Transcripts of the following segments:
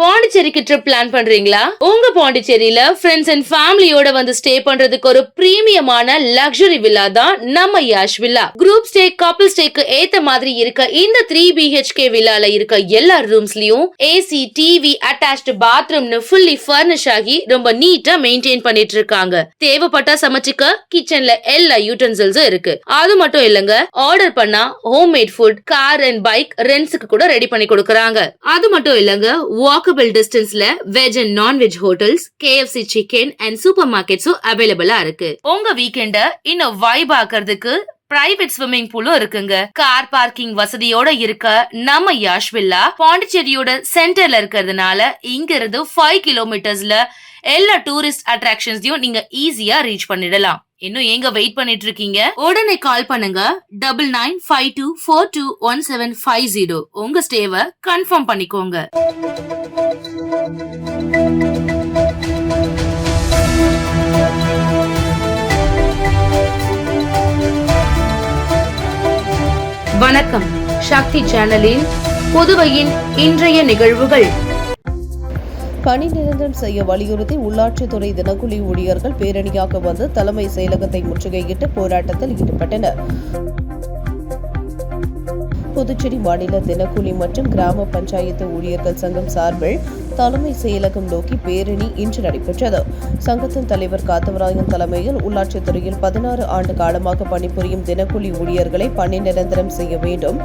பாண்டிச்சேரிக்கு trip plan பண்றீங்களா? உங்க பாண்டிச்சேரியில ஃப்ரெண்ட்ஸ் அண்ட் ஃபேமிலியோட வந்து ஸ்டே பண்றதுக்கு ஒரு பிரீமியமான லக்ஸரி வில்லா தான் நம்ம Yash villa. Group stay, couple ஸ்டேக்கு ஏத்த மாதிரி இருக்க இந்த 3 BHK வில்லால இருக்க எல்லா ரூம்ஸ்லயும் ஏசி, டிவி, அட்டாச்ட் பாத்ரூம்னு ஃபுல்லி ஃபர்னிஷ் ஆகி ரொம்ப நீட்டா மெயின்டைன் பண்ணிட்டு இருக்காங்க. தேவைப்பட்டா சமைச்சுக்க கிச்சன்ல எல்லா யூட்டன்சில்ஸும் இருக்கு. அது மட்டும் இல்லங்க, ஆர்டர் பண்ணா homemade food, car and bike ரெண்ட்ஸ்க்கு கூட ரெடி பண்ணி கொடுக்கறாங்க. அது மட்டும் இல்லங்க, வாக்கபிள் டிஸ்டன்ஸ்ல veg and non veg hotels, KFC chicken and super மார்க்கெட்ஸும் அவைலபிளா இருக்கு. உங்க வீக்கெண்ட இன்னும் வைப் ஆக்குறதுக்கு பிரைவேட் ஸ்விம்மிங் பூலும் இருக்குங்க. கார் பார்க்கிங் வசதியோட இருக்க நம்ம யாஷ் வில்லா பாண்டிச்சேரியோட சென்டர்ல இருக்கிறதுனால இங்க இருந்து 5 கிலோமீட்டர்ஸ்ல எல்லா டூரிஸ்ட் அட்ராக்ஷன்ஸையும் நீங்க ஈஸியா ரீச் பண்ணிடலாம். இன்னும் எங்க வெயிட் பண்ணிட்டு இருக்கீங்க? உடனே கால் பண்ணுங்க 9952421750. உங்க ஸ்டேவை கன்ஃபார்ம் பண்ணிக்கோங்க. வணக்கம். சக்தி சேனலின் புதுவையின் இன்றைய நிகழ்வுகள். பணி நிரந்தரம் செய்ய வலியுறுத்தி உள்ளாட்சித்துறை தினக்கூலி ஊழியர்கள் பேரணியாக வந்து தலைமை செயலகத்தை முற்றுகையிட்டு போராட்டத்தில் ஈடுபட்டனர். புதுச்சேரி மாநில தினக்கூலி மற்றும் கிராம பஞ்சாயத்து ஊழியர்கள் சங்கம் சார்பில் தலைமை செயலகம் நோக்கி பேரணி இன்று நடைபெற்றது. சங்கத்தின் தலைவர் காத்தவராயன் தலைமையில் உள்ளாட்சித்துறையில் 16 ஆண்டு காலமாக பணிபுரியும் தினக்கூலி ஊழியர்களை பணி நிரந்தரம் செய்ய வேண்டும்,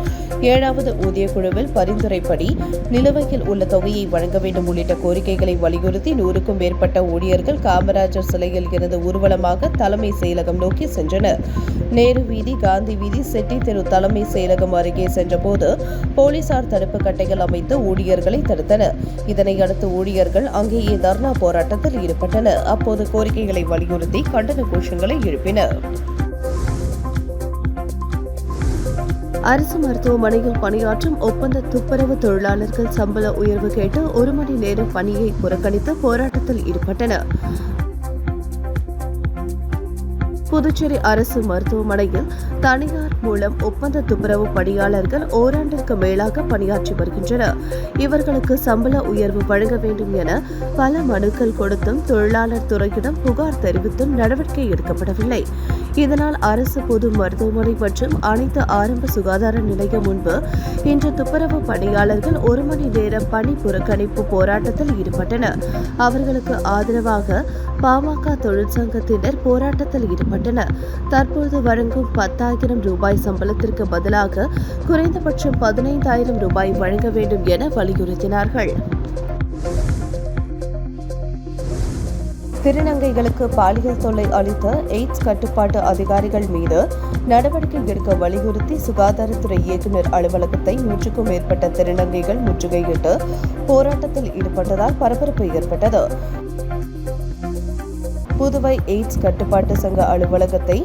7வது ஊதியக்குழுவில் பரிந்துரைப்படி நிலுவையில் உள்ள தொகையை வழங்க வேண்டும் உள்ளிட்ட கோரிக்கைகளை வலியுறுத்தி 100க்கும் மேற்பட்ட ஊழியர்கள் காமராஜர் சிலையில் இருந்து ஊர்வலமாக தலைமை செயலகம் நோக்கி சென்றனர். நேரு வீதி, காந்தி வீதி, செட்டி தெரு தலைமை செயலகம் அருகே சென்றபோது போலீசார் தடுப்பு கட்டைகள் அமைத்து ஊழியர்களை தடுத்தனர். இதனையடுத்து ஊழியர்கள் அங்கேயே தர்ணா போராட்டத்தில் ஈடுபட்டனர். அப்போது கோரிக்கைகளை வலியுறுத்தி கண்டன கோஷங்களை எழுப்பினர். அரசு மருத்துவமனையில் பணியாற்றும் ஒப்பந்த துப்புரவு தொழிலாளர்கள் சம்பள உயர்வு கேட்டு 1 மணி நேரம் பணியை புறக்கணித்து போராட்டத்தில் ஈடுபட்டனர். புதுச்சேரி அரசு மருத்துவமனையில் தனியார் மூலம் ஒப்பந்த துப்புரவு பணியாளர்கள் ஓராண்டிற்கு மேலாக பணியாற்றி வருகின்றனர். இவர்களுக்கு சம்பள உயர்வு வழங்க வேண்டும் என பல மனுக்கள் கொடுத்தும் தொழிலாளர் துறையிடம் புகார் தெரிவித்தும் நடவடிக்கை எடுக்கப்படவில்லை. இதனால் அரசு பொது மருத்துவமனை மற்றும் அனைத்து ஆரம்ப சுகாதார நிலையம் முன்பு இன்று துப்புரவு பணியாளர்கள் 1 மணி நேரம் பணி புறக்கணிப்பு போராட்டத்தில் ஈடுபட்டனர். அவர்களுக்கு ஆதரவாக பாமக தொழிற்சங்கத்தினர் போராட்டத்தில் ஈடுபட்டனர். தற்போது வழங்கும் 10,000 ரூபாய் சம்பளத்திற்கு பதிலாக குறைந்தபட்சம் 15,000 ரூபாய் வழங்க வேண்டும் என வலியுறுத்தினார்கள். திருநங்கைகளுக்கு பாலியல் தொல்லை அளித்த எய்ட்ஸ் கட்டுப்பாட்டு அதிகாரிகள் மீது நடவடிக்கை எடுக்க வலியுறுத்தி சுகாதாரத்துறை இயக்குநர் அலுவலகத்தை 100க்கும் மேற்பட்ட திருநங்கைகள் முற்றுகையிட்டு போராட்டத்தில் ஈடுபட்டதால் பரபரப்பு ஏற்பட்டது. புதுவை எய்ட்ஸ் கட்டுப்பாட்டு சங்க அலுவலகத்தை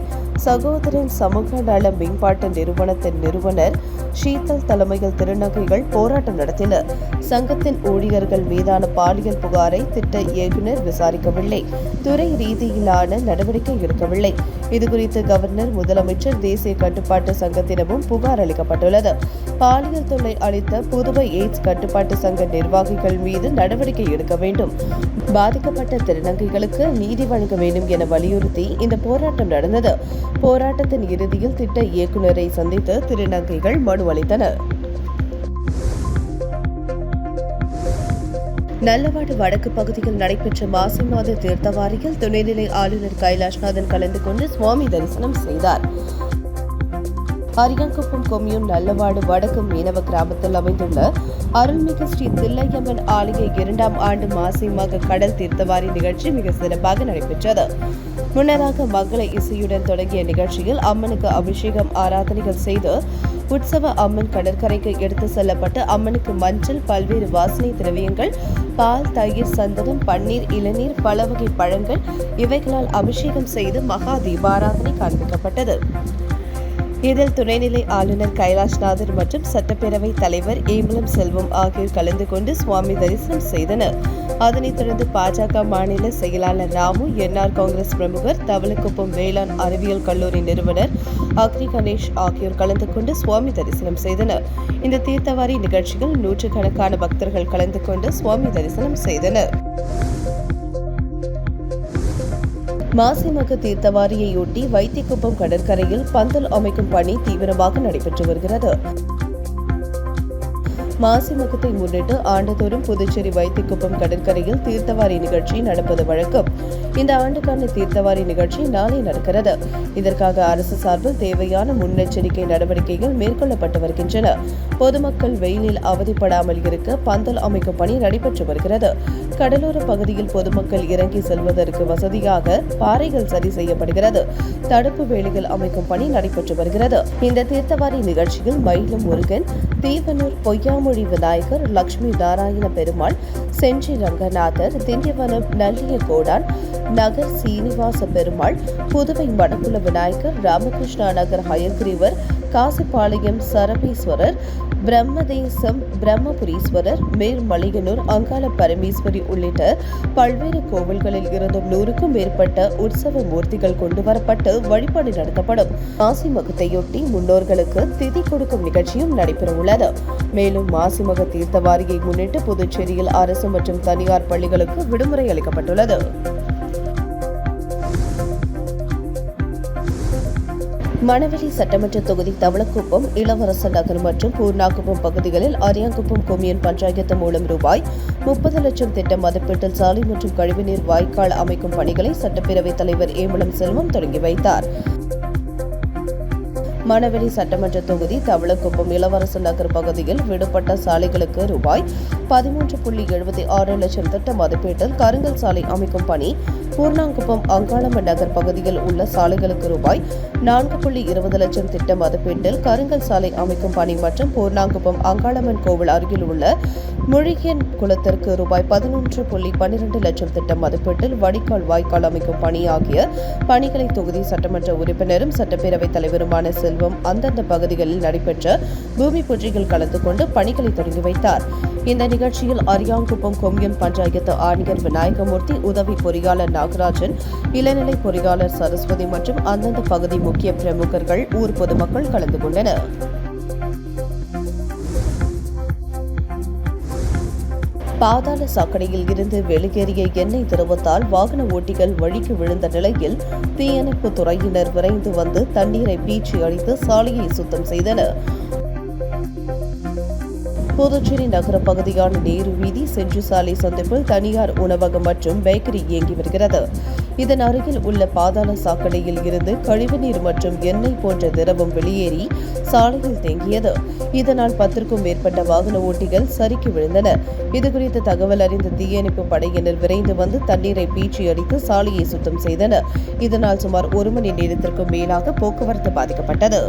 சகோதரன் சமூக நல மேம்பாட்டு நிறுவனத்தின் நிறுவனர் ஷீதல் தலைமையில் திருநங்கைகள் போராட்டம் நடத்தினர். சங்கத்தின் ஊழியர்கள் மீதான பாலியல் புகாரை திட்ட இயக்குநர் விசாரிக்கவில்லை, துறை ரீதியிலான நடவடிக்கை எடுக்கவில்லை. இதுகுறித்து கவர்னர், முதலமைச்சர், தேசிய கட்டுப்பாட்டு சங்கத்திடமும் புகார் அளிக்கப்பட்டுள்ளது. பாலியல் தொல்லை அளித்த புதுவை எய்ட்ஸ் கட்டுப்பாட்டு சங்க நிர்வாகிகள் மீது நடவடிக்கை எடுக்க வேண்டும், பாதிக்கப்பட்ட திருநங்கைகளுக்கு நீதி வழங்க வேண்டும் என வலியுறுத்தி இந்த போராட்டம் நடந்தது. போராட்டத்தின் இறுதியில் திட்ட இயக்குநரை சந்தித்து திருநங்கைகள் மனு அளித்தனர். நல்லவாடு வடக்கு பகுதியில் நடைபெற்ற மாசி மாத தீர்த்தவாரியில் துணைநிலை ஆளுநர் கைலாஷ்நாதன் கலந்து கொண்டு சுவாமி தரிசனம் செய்தார். அரியாங்குப்பம் கொம்யூன் நல்லவாடு வடக்கு மீனவ கிராமத்தில் அமைந்துள்ள அருள்மிகு ஸ்ரீ தில்லையம்மன் ஆலய 2ஆம் ஆண்டு மாசி மக கடல் தீர்த்தவாரி நிகழ்ச்சி மிக சிறப்பாக நடைபெற்றது. முன்னதாக மங்கள இசையுடன் தொடங்கிய நிகழ்ச்சியில் அம்மனுக்கு அபிஷேகம், ஆராதனைகள் செய்து உற்சவ அம்மன் கடற்கரைக்கு எடுத்து செல்லப்பட்டு அம்மனுக்கு மஞ்சள், பல்வேறு வாசனை திரவியங்கள், பால், தயிர், சந்தனம், பன்னீர், இளநீர், பல வகை பழங்கள் இவைகளால் அபிஷேகம் செய்து மகா தீபாராதனை காண்பிக்கப்பட்டது. இதில் துணைநிலை ஆளுநர் கைலாஷ்நாதர் மற்றும் சட்டப்பேரவை தலைவர் ஏம்பலம் செல்வம் ஆகியோர் கலந்து கொண்டு சுவாமி தரிசனம் செய்தனர். அதனைத் தொடர்ந்து பாஜக மாநில செயலாளர் ராமு, என்ஆர் காங்கிரஸ் பிரமுகர், தவளக்குப்பம் வேளாண் அறிவியல் கல்லூரி நிறுவனர் அக்னி கணேஷ் ஆகியோர் கலந்து கொண்டு சுவாமி தரிசனம் செய்தனர். இந்த தீர்த்தவாரி நிகழ்ச்சியில் நூற்றுக்கணக்கான பக்தர்கள் கலந்து கொண்டு சுவாமி தரிசனம் செய்தனர். மாசிமக தீர்த்தவாரியையொட்டி வைத்திக்குப்பம் கடற்கரையில் பந்தல் அமைக்கும் பணி தீவிரமாக நடைபெற்று வருகிறது. மாசிமகத்தை முன்னிட்டு ஆண்டுதோறும் புதுச்சேரி வைத்திக்குப்பம் கடற்கரையில் தீர்த்தவாரி நிகழ்ச்சி நடப்பது வழக்கம். இந்த ஆண்டுக்கான தீர்த்தவாரி நிகழ்ச்சி நாளை நடக்கிறது. இதற்காக அரசு சார்பில் தேவையான முன்னெச்சரிக்கை நடவடிக்கைகள் மேற்கொள்ளப்பட்டு வருகின்றன. பொதுமக்கள் வெயிலில் அவதிப்படாமல் இருக்க பந்தல் அமைக்கும் பணி நடைபெற்று வருகிறது. கடலோர பகுதியில் பொதுமக்கள் இறங்கி செல்வதற்கு வசதியாக பாறைகள் சரி செய்யப்படுகிறது. தடுப்பு வேலிகள் அமைக்கும் பணி நடைபெற்று வருகிறது. இந்த தீர்த்தவாரி நிகழ்ச்சியில் மயிலம் முருகன், தீவனூர் பொய்யாமொழி விநாயகர், லட்சுமி நாராயண பெருமாள், செஞ்சி ரங்கநாதர், திண்டிவனம் நல்லிய கோடான், நகர் சீனிவாச பெருமாள், புதுவை மடக்குள விநாயகர், ராமகிருஷ்ணா நகர் ஹயக்ரீவர், காசிப்பாளையம் சரபீஸ்வரர், பிரம்மதேசம் பிரம்மபுரீஸ்வரர், மேல்மலையனூர் அங்காள பரமேஸ்வரி உள்ளிட்ட பல்வேறு கோவில்களில் இருந்தும் 100க்கும் மேற்பட்ட உற்சவ மூர்த்திகள் கொண்டுவரப்பட்டு வழிபாடு நடத்தப்படும். மாசிமகத்தையொட்டி முன்னோர்களுக்கு திதி கொடுக்கும் நிகழ்ச்சியும் நடைபெறவுள்ளது. மேலும் மாசிமக தீர்த்தவாரியை முன்னிட்டு புதுச்சேரியில் அரசு மற்றும் தனியார் பள்ளிகளுக்கு விடுமுறை அளிக்கப்பட்டுள்ளது. மணவெளி சட்டமன்ற தொகுதி தவளக்குப்பம், இளவரசர் நகர் மற்றும் பூர்ணாக்குப்பம் பகுதிகளில் அரியாங்குப்பம் கொம்யூன் பஞ்சாயத்து மூலம் ரூபாய் 30 லட்சம் திட்ட மதிப்பீட்டில் சாலை மற்றும் கழிவுநீர் வாய்க்கால் அமைக்கும் பணிகளை சட்டப்பேரவைத் தலைவர் ஏமலம் செல்வம் தொடங்கி வைத்தார். மணவெளி சட்டமன்ற தொகுதி தவளக்குப்பம், இளவரசர் நகர் பகுதியில் விடுபட்ட சாலைகளுக்கு ரூபாய் 13.76 லட்சம் திட்ட மதிப்பீட்டில் கருங்கல் சாலை அமைக்கும் பணி, பூர்ணாங்குப்பம் அங்காளம்மன் நகர் பகுதியில் உள்ள சாலைகளுக்கு ரூபாய் 4.20 லட்சம் திட்ட மதிப்பீட்டில் கருங்கல் சாலை அமைக்கும் பணி மற்றும் பூர்ணாங்குப்பம் அங்காளம்மன் கோவில் அருகில் உள்ள முழியன் குளத்திற்கு ரூபாய் 11.12 லட்சம் திட்ட மதிப்பீட்டில் வடிகால் வாய்க்கால் அமைக்கும் பணி ஆகிய பணிகளை தொகுதி சட்டமன்ற உறுப்பினரும் சட்டப்பேரவைத் தலைவருமான செல்வம் அந்தந்த பகுதிகளில் நடைபெற்ற பூமி பூஜைகள் கலந்து கொண்டு பணிகளை தொடங்கி வைத்தார். இந்த நிகழ்ச்சியில் அரியாங்குப்பம் கொம்யூன் பஞ்சாயத்து ஆணையர் விநாயகமூர்த்தி, உதவி பொறியாளர் நாகராஜன், இளநிலை பொறியாளர் சரஸ்வதி மற்றும் அந்தந்த பகுதி முக்கிய பிரமுகர்கள், ஊர் பொதுமக்கள் கலந்து கொண்டனர். பாதாள சாக்கடையில் இருந்து வெளியேறிய எண்ணெய் திரவத்தால் வாகன ஓட்டிகள் வழிக்கு விழுந்த நிலையில் தீயணைப்பு துறையினர் விரைந்து வந்து தண்ணீரை பீச்சி அடித்து சாலையை சுத்தம் செய்தனர். புதுச்சேரி நகர பகுதியான நேரு வீதி, செஞ்சு சாலை சந்திப்பில் தனியார் உணவகம் மற்றும் பேக்கரி இயங்கி வருகிறது. இதன் அருகில் உள்ள பாதாள சாக்கடையில் இருந்து கழிவுநீர் மற்றும் எண்ணெய் போன்ற திரவம் வெளியேறி சாலையில் தேங்கியது. இதனால் 10க்கும் மேற்பட்ட வாகன ஓட்டிகள் சறுக்கி விழுந்தனர். இதுகுறித்து தகவல் அறிந்த தீயணைப்பு படையினர் விரைந்து வந்து தண்ணீரை பீச்சி அடித்து சாலையை சுத்தம் செய்தனர். இதனால் சுமார் 1 மணி நேரத்திற்கும் மேலாக போக்குவரத்து பாதிக்கப்பட்டது.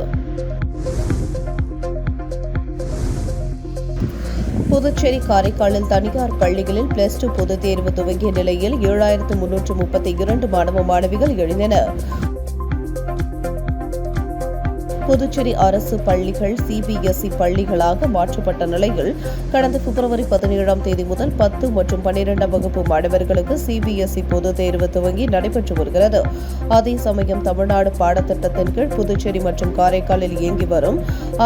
புதுச்சேரி காரைக்காலில் தனியார் பள்ளிகளில் +2 பொதுத் தேர்வு துவங்கிய நிலையில் 7332 மாணவ மாணவிகள் எழுதினர். புதுச்சேரி அரசு பள்ளிகள் சிபிஎஸ்இ பள்ளிகளாக மாற்றப்பட்ட நிலையில் கடந்த பிப்ரவரி 17ஆம் தேதி முதல் 10 மற்றும் 12ஆம் வகுப்பு மாணவர்களுக்கு சிபிஎஸ்இ பொதுத் தேர்வு துவங்கி நடைபெற்று வருகிறது. அதே சமயம் தமிழ்நாடு பாடத்திட்டத்தின் கீழ் புதுச்சேரி மற்றும் காரைக்காலில் இயங்கி வரும்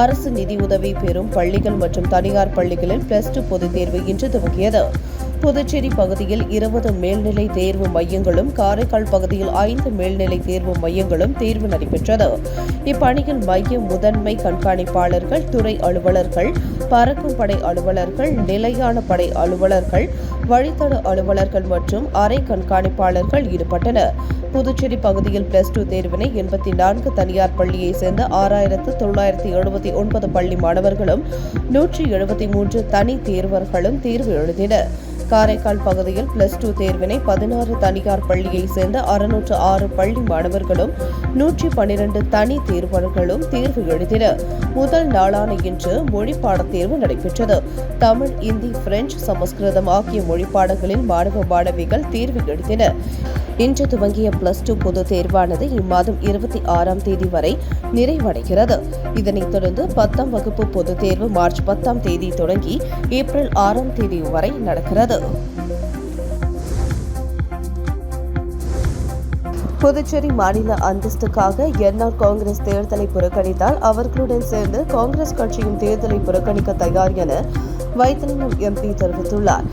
அரசு நிதியுதவி பெறும் பள்ளிகள் மற்றும் தனியார் பள்ளிகளில் +2 பொதுத் தேர்வு இன்று துவங்கியது. புதுச்சேரி பகுதியில் 20 மேல்நிலை தேர்வு மையங்களும், காரைக்கால் பகுதியில் 5 மேல்நிலை தேர்வு மையங்களும் தேர்வு நடைபெற்றது. இப்பணியில் மைய முதன்மை கண்காணிப்பாளர்கள், துறை அலுவலர்கள், பறக்கும் படை அலுவலர்கள், நிலையான படை அலுவலர்கள், வழித்தட அலுவலர்கள் மற்றும் அறை கண்காணிப்பாளர்கள் ஈடுபட்டனர். புதுச்சேரி பகுதியில் +2 தேர்வினை 84 தனியார் பள்ளியை சேர்ந்த 6979 பள்ளி மாணவர்களும் 173 தனி தேர்வர்களும் தேர்வு எழுதினர். காரைக்கால் பகுதியில் +2 தேர்வினை 16 தனியார் பள்ளியை சேர்ந்த 606 பள்ளி மாணவர்களும் 112 தனி தேர்வர்களும் தேர்வு எழுதினர். முதல் நாளான இன்று மொழி பாடத் தேர்வு நடைபெற்றது. தமிழ், இந்தி, பிரெஞ்சு, சமஸ்கிருதம் ஆகிய மொழி பாடங்களில் மாணவ மாணவிகள் தேர்வு எழுதினர். இன்று துவங்கிய +2 பொதுத் தேர்வானது இம்மாதம் 26ஆம் தேதி வரை நிறைவடைகிறது. இதனைத் தொடர்ந்து 10ஆம் வகுப்பு பொதுத் தேர்வு மார்ச் 10ஆம் தேதி தொடங்கி ஏப்ரல் 6ஆம் தேதி வரை நடக்கிறது. புதுச்சேரி மாநில அந்தஸ்துக்காக என்ஆர் காங்கிரஸ் தேர்தலை புறக்கணித்தால் அவர்களுடன் சேர்ந்து காங்கிரஸ் கட்சியும் தேர்தலை புறக்கணிக்க தயார் என வைத்திலிங்கம் எம்பி தெரிவித்துள்ளார்.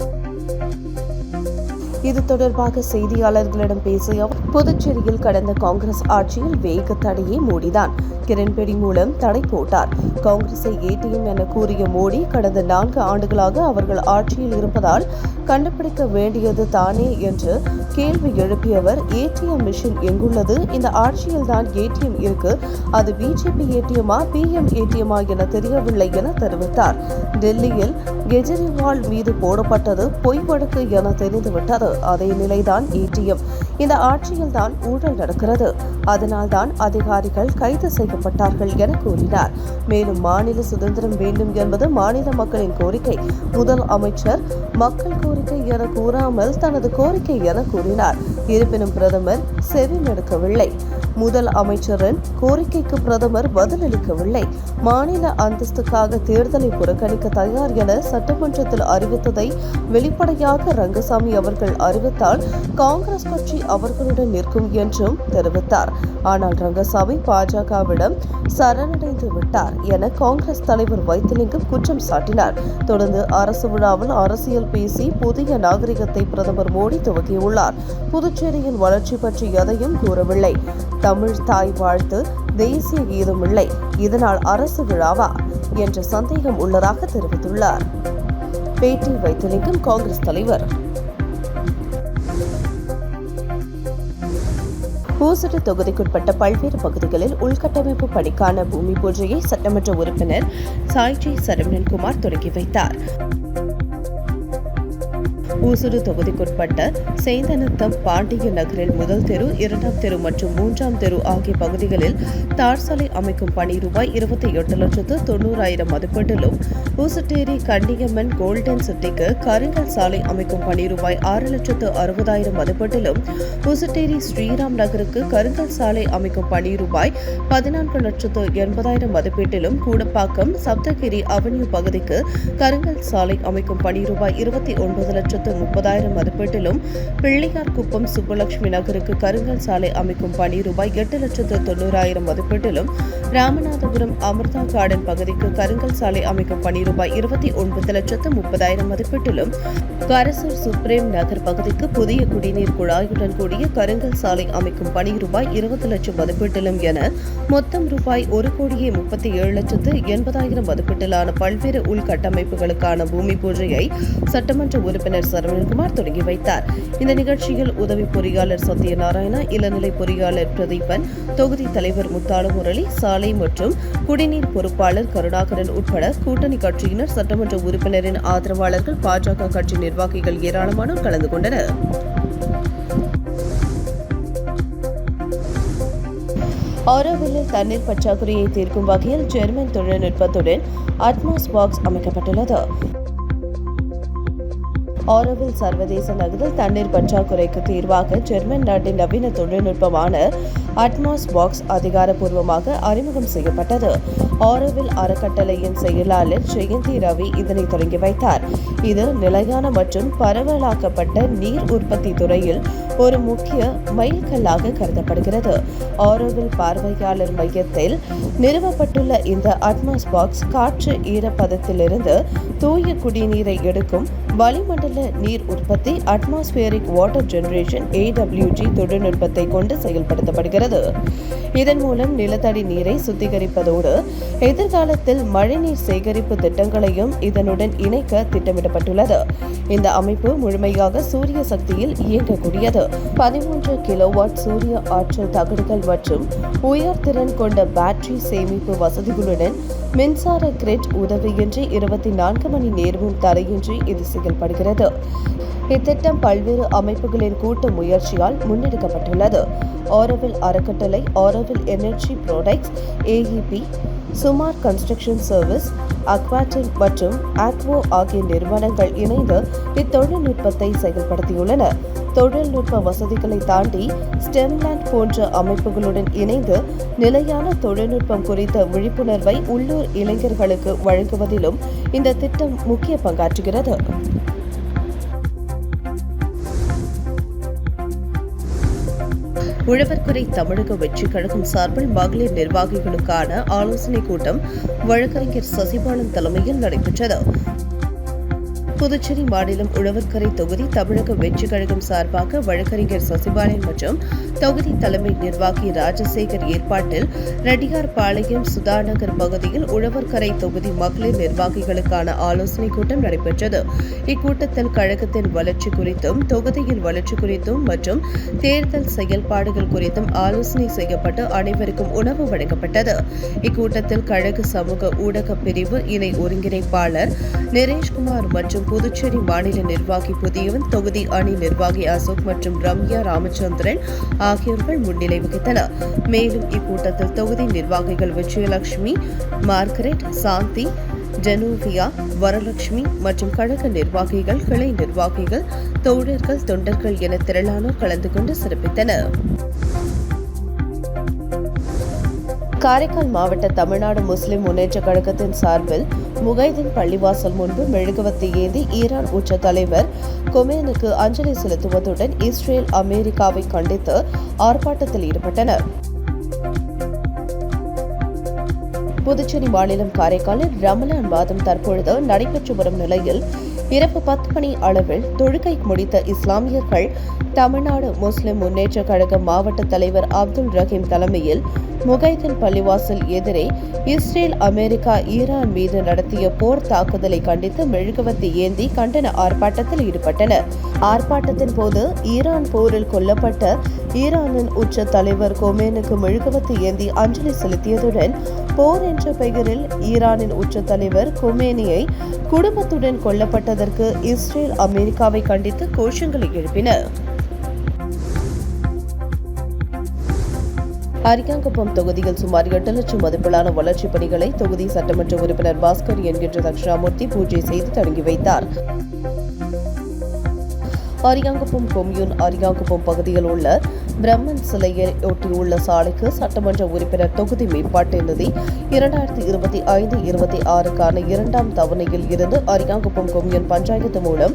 இது தொடர்பாக செய்தியாளர்களிடம் பேசிய அவர், புதுச்சேரியில் கடந்த காங்கிரஸ் ஆட்சியில் வேக தடையை மோடிதான் கிரண்பேடி மூலம் தடை போட்டார். காங்கிரஸை ஏடிஎம் என கூறிய மோடி கடந்த 4 ஆண்டுகளாக அவர்கள் ஆட்சியில் இருப்பதால் கண்டுபிடிக்க வேண்டியது தானே என்று கேள்வி எழுப்பியவர், ஏடிஎம் மிஷின் எங்குள்ளது? இந்த ஆட்சியில் தான் ஏடிஎம் இருக்கு. அது பிஜேபி ஏடிஎம்மா பிஎம் ஏடிஎம்மா என தெரியவில்லை என தெரிவித்தார். டெல்லியில் கெஜ்ரிவால் மீது போடப்பட்டது பொய் வழக்கு என தெரிந்துவிட்டது. அதே நிலைதான் ஏடிஎம். இந்த ஆட்சியில் தான் ஊழல் நடக்கிறது. அதனால்தான் அதிகாரிகள் கைது செய்யப்பட்டார்கள் என கூறினார். மேலும் மாநில சுதந்திரம் வேண்டும் என்பது மாநில மக்களின் கோரிக்கை. முதல் அமைச்சர் மக்கள் கோரிக்கை என கூறாமல் தனது கோரிக்கை என கூறினார். இருப்பினும் பிரதமர் செவிமடுக்கவில்லை. முதல் அமைச்சரின் கோரிக்கைக்கு பிரதமர் பதிலளிக்கவில்லை. மாநில அந்தஸ்துக்காக தேர்தலை புறக்கணிக்க தயார் என சட்டமன்றத்தில் அறிவித்ததை வெளிப்படையாக ரங்கசாமி அவர்கள் அறிவித்தால் காங்கிரஸ் கட்சி அவர்களுடன் நிற்கும் என்றும் தெரிவித்தார். ஆனால் ரங்கசாமி பாஜகவிடம் சரணடைந்து விட்டார் என காங்கிரஸ் தலைவர் வைத்திலிங்கம் குற்றம் சாட்டினார். தொடர்ந்து அரசு விழாவில் அரசியல் பேசி புதிய நாகரிகத்தை பிரதமர் மோடி துவக்கியுள்ளார். புதுச்சேரியின் வளர்ச்சி பற்றி எதையும் கூறவில்லை. தமிழ் தாய் வாழ்த்து, தேசிய கீதம் இல்லை. இதனால் அரசு விழாவா என்ற சந்தேகம் உள்ளதாக தெரிவித்துள்ளார். பேட்டி வைத்திலிங்கம், காங்கிரஸ் தலைவர். பூசடி தொகுதிக்குட்பட்ட பல்வேறு பகுதிகளில் உள்கட்டமைப்பு பணிக்கான பூமி பூஜையை சட்டமன்ற உறுப்பினர் சாய்ஜி சரவணன்குமார் தொடங்கி வைத்தார். ஊசுடு தொகுதிக்குட்பட்ட சேந்தனத்தம் பாண்டிய நகரில் முதல் தெரு, 2ஆம் தெரு மற்றும் 3ஆம் தெரு ஆகிய பகுதிகளில் தார் சாலை அமைக்கும் பணி ரூபாய் 28,90,000 மதிப்பீட்டிலும், ஊசுட்டேரி கன்னியம்மன் கோல்டன் சிட்டிக்கு கருங்கல் சாலை அமைக்கும் பணி ரூபாய் 6,60,000 மதிப்பீட்டிலும், ஊசுட்டேரி ஸ்ரீராம் நகருக்கு கருங்கல் சாலை அமைக்கும் பணி ரூபாய் 14,80,000 மதிப்பீட்டிலும், கூடப்பாக்கம் சப்தகிரி அவென்யூ பகுதிக்கு கருங்கல் சாலை அமைக்கும் பணி ரூபாய் 29,30,000 மதிப்பீட்டிலும், பிள்ளையார்குப்பம் சுப்புலட்சுமி நகருக்கு கருங்கல் சாலை அமைக்கும் பணி ரூபாய் 8,90,000 மதிப்பீட்டிலும், ராமநாதபுரம் அமிர்தா கார்டன் பகுதிக்கு கருங்கல் சாலை அமைக்கும் பணி ரூபாய் 29,30,000 மதிப்பீட்டிலும், கரசூர் சுப்ரேம் நகர் பகுதிக்கு புதிய குடிநீர் குழாயுடன் கூடிய கருங்கல் சாலை அமைக்கும் பணி ரூபாய் 20 லட்சம் மதிப்பீட்டிலும் என மொத்தம் ரூபாய் 1,37,80,000 மதிப்பீட்டிலான பல்வேறு உள்கட்டமைப்புகளுக்கான பூமி பூஜையை சட்டமன்ற உறுப்பினர் சரவணன்குமார் தொடங்கி வைத்தார். இந்த நிகழ்ச்சியில் உதவி பொறியாளர் சத்யநாராயணா, இளநிலை பொறியாளர் பிரதீபன், தொகுதி தலைவர் முத்தாளு முரளி, சாலை மற்றும் குடிநீர் பொறுப்பாளர் கருணாகரன் உட்பட கூட்டணி கட்சியினர், சட்டமன்ற உறுப்பினரின் ஆதரவாளர்கள், பாஜக கட்சி நிர்வாகிகள் ஏராளமானோர் கலந்து கொண்டனர். ஆரோவில்லில் தண்ணீர் பற்றாக்குறையை தீர்க்கும் வகையில் ஜெர்மன் தொழில்நுட்பத்துடன் அட்மாஸ் பாக்ஸ் அமைக்கப்பட்டுள்ளது. ஆரோவில் சர்வதேச நகரில் தண்ணீர் பற்றாக்குறைக்கு தீர்வாக ஜெர்மன் நாட்டின் நவீன தொழில்நுட்பமான அட்மாஸ் பாக்ஸ் அதிகாரப்பூர்வமாக அறிமுகம் செய்யப்பட்டது. ஆரோவில் அறக்கட்டளையின் செயலாளர் ஜெயந்தி ரவி இதனை தொடங்கி வைத்தார். இது நிலையான மற்றும் பரவலாக்கப்பட்ட நீர் உற்பத்தி துறையில் ஒரு முக்கிய மைல்கல்லாக கருதப்படுகிறது. ஆரோவில் பார்வையாளர் மையத்தில் நிறுவப்பட்டுள்ள இந்த அட்மாஸ் பாக்ஸ் காற்று ஈரப்பதத்திலிருந்து தூய குடிநீரை எடுக்கும் வளிமண்டல நீர் உற்பத்தி அட்மாஸ்பியரிக் வாட்டர் ஜெனரேஷன் AWG தொழில்நுட்பத்தை கொண்டு செயல்படுத்தப்படுகிறது. இதன் மூலம் நிலத்தடி நீரை சுத்திகரிப்பதோடு எதிர்காலத்தில் மழைநீர் சேகரிப்பு திட்டங்களையும் இதனுடன் இணைக்க திட்டமிடப்பட்டுள்ளது. இந்த அமைப்பு முழுமையாக சூரிய சக்தியில் இயங்கக்கூடியது. 13 கிலோவாட் சூரிய ஆற்றல் தகடுகள் மற்றும் உயர்திறன் கொண்ட பேட்டரி சேமிப்பு வசதிகளுடன் மின்சார கிரிட் உதவியின்றி 24 மணி நேரமும் தடையின்றி இது செயல்படுகிறது. இத்திட்டம் பல்வேறு அமைப்புகளின் கூட்டு முயற்சியால் முன்னெடுக்கப்பட்டுள்ளது. ஆரோவில் அறக்கட்டளை, ஆரோவில் எனர்ஜி ப்ராடக்ட்ஸ், AEP, சுமார் கன்ஸ்ட்ரக்ஷன் சர்வீஸ், அக்வாட்டின் மற்றும் ஆக்வோ ஆகிய நிறுவனங்கள் இணைந்து இத்தொழில்நுட்பத்தை செயல்படுத்தியுள்ளன. தொழில்நுட்ப வசதிகளை தாண்டி ஸ்டெம்லேண்ட் போன்ற அமைப்புகளுடன் இணைந்து நிலையான தொழில்நுட்பம் குறித்த விழிப்புணர்வை உள்ளூர் இளைஞர்களுக்கு வழங்குவதிலும் இந்த திட்டம் முக்கிய பங்காற்றுகிறது. உழவர்கரை தமிழக வெற்றி கழகம் சார்பில் மகளிர் நிர்வாகிகளுக்கான ஆலோசனைக் கூட்டம் வழக்கறிஞர் சசிபாலன் தலைமையில் நடைபெற்றது. புதுச்சேரி மாநிலம் உழவர்கரை தொகுதி தமிழக வெற்றி கழகம் சார்பாக வழக்கறிஞர் சசிபாலன் மற்றும் தொகுதி தலைமை நிர்வாகி ராஜசேகர் ஏற்பாட்டில் ரெட்டியார்பாளையம் சுதாநகர் பகுதியில் உழவர்கரை தொகுதி மகளிர் நிர்வாகிகளுக்கான ஆலோசனைக் கூட்டம் நடைபெற்றது. இக்கூட்டத்தில் கழகத்தின் வளர்ச்சி குறித்தும் தொகுதியின் வளர்ச்சி குறித்தும் மற்றும் தேர்தல் செயல்பாடுகள் குறித்தும் ஆலோசனை செய்யப்பட்டு அனைவருக்கும் உணவு வழங்கப்பட்டது. இக்கூட்டத்தில் கழக சமூக ஊடக பிரிவு இணை ஒருங்கிணைப்பாளர் நிரேஷ்குமார் மற்றும் புதுச்சேரி மாநில நிர்வாகி புதியவன், தொகுதி அணி நிர்வாகி அசோக் மற்றும் ரம்யா ராமச்சந்திரன் ஆகியோர்கள் முன்னிலை வகித்தனர். மேலும் இக்கூட்டத்தில் தொகுதி நிர்வாகிகள் விஜயலட்சுமி, மார்கரெட், சாந்தி, ஜெனோவியா, வரலட்சுமி மற்றும் கழக நிர்வாகிகள், கிளை நிர்வாகிகள், தோழர்கள், தொண்டர்கள் என திரளானோர் கலந்து கொண்டு சிறப்பித்தனர். காரைக்கால் மாவட்ட தமிழ்நாடு முஸ்லிம் முன்னேற்ற கழகத்தின் சார்பில் முகைதீன் பள்ளிவாசல் முன்பு மெழுகுவர்த்தி ஏந்தி ஈரான் உச்ச தலைவர் கொமேனுக்கு அஞ்சலி செலுத்துவதுடன் இஸ்ரேல், அமெரிக்காவை கண்டித்து ஆர்ப்பாட்டத்தில் ஈடுபட்டனர். புதுச்சேரி மாநிலம் காரைக்காலில் ரமலான் மாதம் தற்பொழுது நடைபெற்று வரும் நிலையில் இரவு 10 மணி அளவில் தொழுகை முடித்த இஸ்லாமியர்கள் தமிழ்நாடு முஸ்லிம் முன்னேற்ற கழக மாவட்ட தலைவர் அப்துல் ரஹீம் தலைமையில் முகைதீன் பள்ளிவாசல் எதிரே இஸ்ரேல், அமெரிக்கா, ஈரான் மீது நடத்திய போர் தாக்குதலை கண்டித்து மெழுகுவர்த்தி ஏந்தி கண்டன ஆர்ப்பாட்டத்தில் ஈடுபட்டனர். ஆர்ப்பாட்டத்தின் போது ஈரான் போரில் கொல்லப்பட்ட ஈரானின் உச்ச தலைவர் கொமேனுக்கு மெழுகுவர்த்தி ஏந்தி அஞ்சலி செலுத்தியதுடன் போர் என்ற பெயரில் ஈரானின் உச்ச தலைவர் கொமேனியை குடும்பத்துடன் கொல்லப்பட்டதற்கு இஸ்ரேல், அமெரிக்காவை கண்டித்து கோஷங்களை எழுப்பினர். அரியாங்குப்பம் தொகுதியில் சுமார் 8 லட்சம் மதிப்பிலான வளர்ச்சிப் பணிகளை தொகுதி சட்டமன்ற உறுப்பினர் பாஸ்கர் என்கின்ற தட்சிணாமூர்த்தி பூஜை செய்து தொடங்கி வைத்தார். அரியாங்குப்பம் கொம்யூன் அரியாங்குப்பம் பகுதியில் உள்ள பிரம்மன் சிலையை ஒட்டியுள்ள சாலைக்கு சட்டமன்ற உறுப்பினர் தொகுதி மேம்பாட்டு நிதி 2025-26க்கான 2ஆம் தவணையில் இருந்து அரியாங்குப்பம் கொம்யூன் பஞ்சாயத்து மூலம்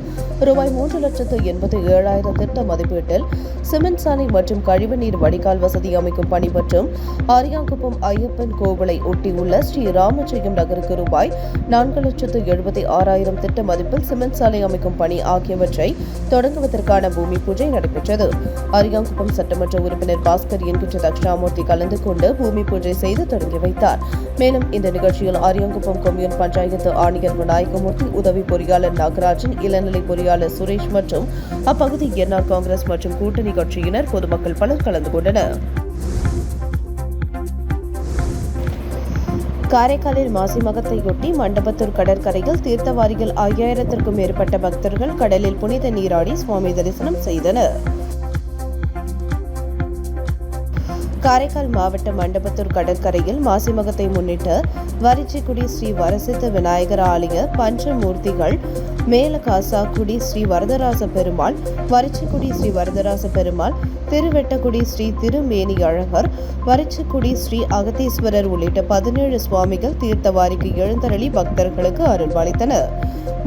ரூபாய் 3,87,000 திட்ட மதிப்பீட்டில் சிமெண்ட் சாலை மற்றும் கழிவுநீர் வடிகால் வசதி அமைக்கும் பணி மற்றும் அரியாங்குப்பம் ஐயப்பன் கோவிலை ஒட்டியுள்ள ஸ்ரீ ராமஜெயம் நகருக்கு ரூபாய் 4,76,000 திட்ட மதிப்பில் சிமெண்ட் சாலை அமைக்கும் பணி ஆகியவற்றை தொடங்குவதற்கான பூமி பூஜை நடைபெற்றது. அரியாங்குப்பம் சட்டமன்ற உறுப்பினர் பாஸ்கர் என்கின்ற தட்சிணாமூர்த்தி கலந்து கொண்டு பூமி பூஜை செய்து தொடங்கி வைத்தார். மேலும் இந்த நிகழ்ச்சியில் அரியாங்குப்பம் கொம்யூன் பஞ்சாயத்து ஆணையர் விநாயகமூர்த்தி, உதவி பொறியாளர் நாகராஜன், இளநிலை பொறியாளர் சுரேஷ் மற்றும் அப்பகுதி என்ஆர் காங்கிரஸ் மற்றும் கூட்டணி கட்சியினர், பொதுமக்கள் பலர் கலந்து கொண்டனர். காரைக்காலில் மாசி மகத்தையொட்டி மண்டபத்தூர் கடற்கரையில் தீர்த்தவாரிகள் 5000த்திற்கும் மேற்பட்ட பக்தர்கள் கடலில் புனித நீராடி சுவாமி தரிசனம் செய்தனர். காரைக்கால் மாவட்ட மண்டபத்தூர் கடற்கரையில் மாசி மகத்தை முன்னிட்டு வரிச்சிக்குடி ஸ்ரீ வரசித்த விநாயகர் ஆலய பஞ்சமூர்த்திகள், மேலகாசாக்குடி ஸ்ரீ வரதராச பெருமாள், வரிச்சிக்குடி ஸ்ரீ வரதராச பெருமாள், திருவெட்டக்குடி ஸ்ரீ திருமேனி அழகர், வரிச்சிக்குடி ஸ்ரீ அகத்தீஸ்வரர் உள்ளிட்ட 17 சுவாமிகள் தீர்த்தவாரிக்கு எழுந்தருளி பக்தர்களுக்கு அருள்பாலித்தனர்.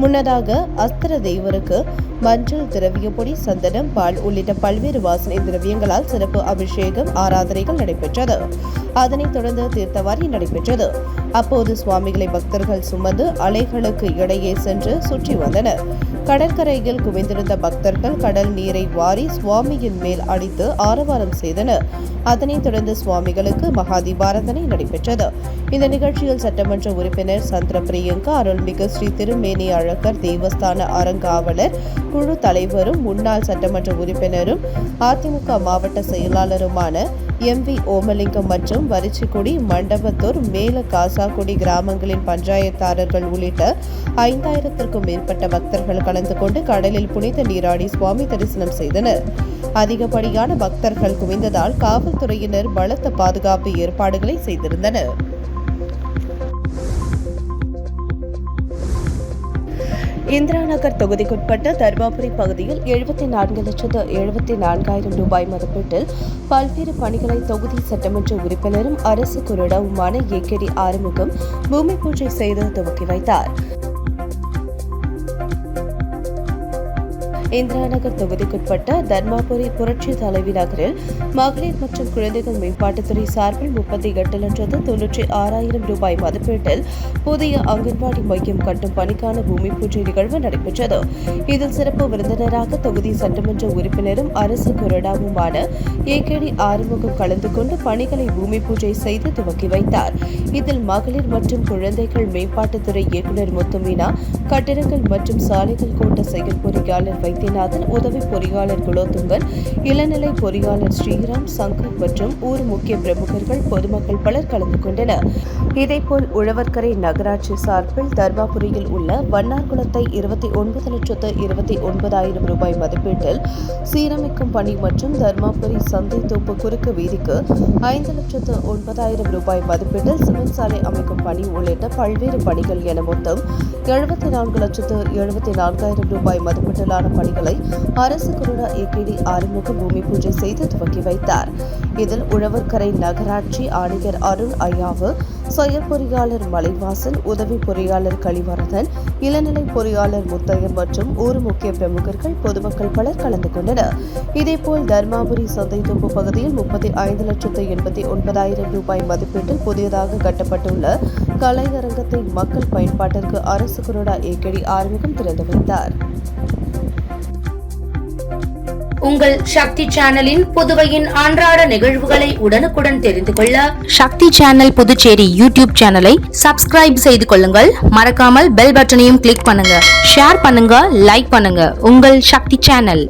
முன்னதாக அஸ்திர தெய்வருக்கு மஞ்சள், திரவியப்பொடி, சந்தனம், பால் உள்ளிட்ட பல்வேறு வாசனை திரவியங்களால் சிறப்பு அபிஷேகம், ஆராதனைகள் நடைபெற்றது. அதனைத் தொடர்ந்து தீர்த்தவாரி நடைபெற்றது. அப்போது சுவாமிகளை பக்தர்கள் சுமந்து அலைகளுக்கு இடையே சென்று சுற்றி வந்தனர். கடற்கரையில் குவிந்திருந்த பக்தர்கள் கடல் நீரை வாரி சுவாமியின் மேல் அடித்து ஆரவாரம் செய்தனர். அதனைத் தொடர்ந்து சுவாமிகளுக்கு மகா தீபாராதனை நடைபெற்றது. இந்த நிகழ்ச்சியில் சட்டமன்ற உறுப்பினர் சந்திர பிரியங்கா, அருள்மிகு ஸ்ரீ திருமேனி அழகர் தேவஸ்தான அறங்காவலர் குழு தலைவரும் முன்னாள் சட்டமன்ற உறுப்பினரும் அதிமுக மாவட்ட செயலாளருமான எம்.வி. ஓமலிங்கம் மற்றும் வரிச்சிக்குடி, மண்டபத்தூர், மேல காசாக்குடி கிராமங்களின் பஞ்சாயத்தாரர்கள் உள்ளிட்ட 5000த்திற்கும் மேற்பட்ட பக்தர்கள் கலந்து கொண்டு கடலில் புனித நீராடி சுவாமி தரிசனம் செய்தனர். அதிகப்படியான பக்தர்கள் குவிந்ததால் காவல்துறையினர் பலத்த பாதுகாப்பு ஏற்பாடுகளை செய்திருந்தனர். இந்திரா நகர் தொகுதிக்குட்பட்ட தர்மாபுரி பகுதியில் 74,74,000 ரூபாய் மதிப்பீட்டில் பல்வேறு பணிகளை தொகுதி சட்டமன்ற உறுப்பினரும் அரசு கொறடாவுமான ஏ.கே.டி. ஆறுமுகம் பூமி பூஜை செய்து துவக்கி வைத்தார். இந்திரா நகர் தொகுதிக்குட்பட்ட தர்மாபுரி புரட்சி தலைவி நகரில் மகளிர் மற்றும் குழந்தைகள் மேம்பாட்டுத்துறை சார்பில் 38,96,000 ரூபாய் மதிப்பீட்டில் புதிய அங்கன்வாடி மையம் கட்டும் பணிக்கான பூமி பூஜை நிகழ்வு நடைபெற்றது. இதில் சிறப்பு விருந்தினராக தொகுதி சட்டமன்ற உறுப்பினரும் அரசு கொறடாவுமான ஏகேடி ஆறுமுகம் கலந்து கொண்டு பணிகளை பூமி பூஜை செய்து துவக்கி வைத்தார். இதில் மகளிர் மற்றும் குழந்தைகள் மேம்பாட்டுத்துறை இயக்குநர் முத்துமீனா, கட்டிடங்கள் மற்றும் சாலைகள் கோட்ட செயல் பொறியாளர் வைத்தியநாதன், உதவி பொறியாளர் குலோத்துங்கன், இளநிலை பொறியாளர் ஸ்ரீராம், சங்கர் மற்றும் ஊர் முக்கிய பிரமுகர்கள், பொதுமக்கள் பலர் கலந்து கொண்டனர். இதேபோல் உழவர்கரை நகராட்சி சார்பில் தர்மாபுரியில் உள்ள வண்ணார்குளத்தை 29,29,000 ரூபாய் மதிப்பீட்டில் சீரமைக்கும் பணி மற்றும் தர்மாபுரி சந்தை தோப்பு குறுக்கு வீதிக்கு 5,09,000 ரூபாய் மதிப்பீட்டில் சிமெண்ட் சாலை அமைக்கும் பணி உள்ளிட்ட பல்வேறு பணிகள் என மொத்தம் 74,74,000 ரூபாய் மதிப்பீட்டிலான பணிகளை அரசு கொறடா ஏகேடி ஆறுமுகம் பூமி பூஜை செய்து துவக்கி வைத்தார். இதில் உழவர்கரை நகராட்சி ஆணையர் அருள் ஐயாவு, செயற் பொறியாளர் மலைவாசன், உதவி பொறியாளர் கலிவரதன், இளநிலை பொறியாளர் முத்தையன் மற்றும் ஊர் முக்கிய பிரமுகர்கள், பொதுமக்கள் பலர் கலந்து கொண்டனர். இதேபோல் தர்மாபுரி சந்தை தொப்பு பகுதியில் 35,89,000 ரூபாய் மதிப்பீட்டில் புதியதாக கட்டப்பட்டுள்ள கலையரங்கத்தை மக்கள் பயன்பாட்டிற்கு அரசு கொறடா ஏகேடி ஆறுமுகம் திறந்து வைத்தார். உங்கள் சக்தி சேனலின் புதுவையின் அன்றாட நிகழ்வுகளை உடனுக்குடன் தெரிந்து கொள்ள சக்தி சேனல் புதுச்சேரி யூடியூப் சேனலை சப்ஸ்கிரைப் செய்து கொள்ளுங்கள். மறக்காமல் பெல் பட்டனையும் கிளிக் பண்ணுங்க, ஷேர் பண்ணுங்க, லைக் பண்ணுங்க. உங்கள் சக்தி சேனல்.